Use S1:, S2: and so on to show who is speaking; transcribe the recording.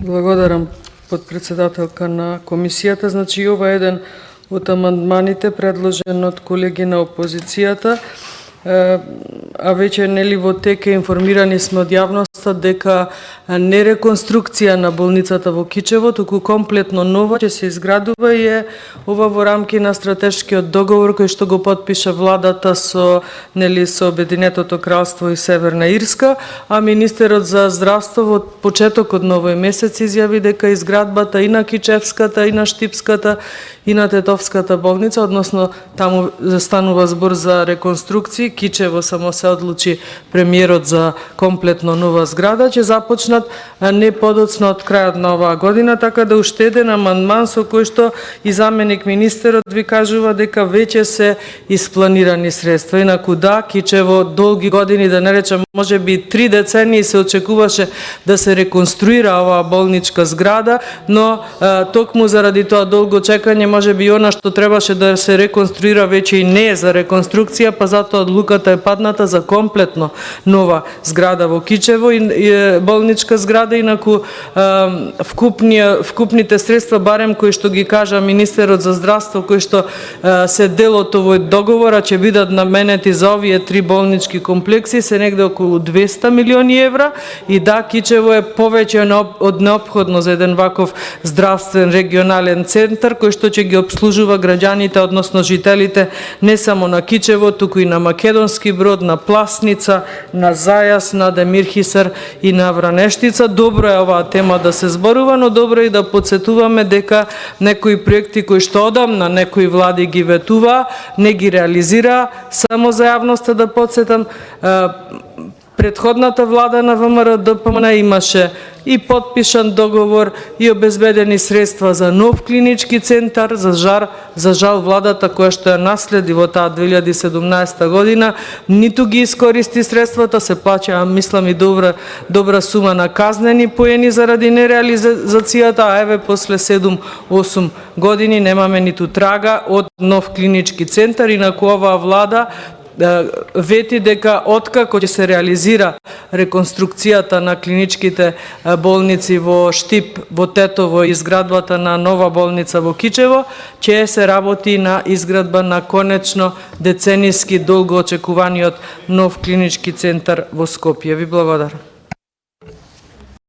S1: Благодарам, подпредседателка на комисијата. Значи, ова е еден од амандманите предложен од колеги на опозицијата, а веќе нели во тека информирани сме од јавноста дека не реконструкција на болницата во Кичево, туку комплетно нова ќе се изградува и е ова во рамки на стратешкиот договор кој што го потпиша владата со Обединетото кралство и Северна Ирска, а министерот за здравство во почетокот на овој месец изјави дека изградбата и на Кичевската, и на Штипската, и на Тетовската болница, односно таму станува збор за реконструкција. Кичево само се одлучи премиерот за комплетно нова зграда, ќе започнат не подоцна од крајот на оваа година, така да уште еден амандман со кој што и заменик министерот ви кажува дека веќе се испланирани средства. Инаку да, Кичево долги години, да не речам можеби 3 децении се очекуваше да се реконструира оваа болничка зграда, но токму заради тоа долго чекање можеби и она што требаше да се реконструира веќе и не е за реконструкција, па затоа одлуката е падната за комплетно нова зграда во Кичево и болничка зграда. Инаку вкупните средства, барем кои што ги кажа министерот за здравство, кои што се дел од овој договор, ќе бидат наменети за овие 3 болнички комплекси, се негде околу 200 милиони евра. И да, Кичево е повеќе од неопходно за еден ваков здравствен регионален центар кој што ќе ги обслужува граѓаните, односно жителите не само на Кичево, туку и на Македонски Брод, на Пласница, на Зајас, на Демирхисар и на Вранештица. Добро е оваа тема да се зборува, но добро е и да подсетуваме дека некои проекти кои што одамна некои влади ги ветува, не ги реализира. Само за јавноста да подсетам, предходната влада на ВМРО-ДПМН имаше и подпишан договор и обезбедени средства за нов клинички центар. За жал владата која што ја наследи во таа 2017 година ниту ги искористи средствата, се плаќа, мислам, и добра сума на казнени поени заради нереализацијата, а еве после 7-8 години немаме ниту трага од нов клинички центар. Инаку оваа влада вети дека откако ќе се реализира реконструкцијата на клиничките болници во Штип, во Тетово и изградбата на нова болница во Кичево, ќе се работи на изградба на конечно деценијски долго очекуваниот нов клинички центар во Скопје. Ви благодарам.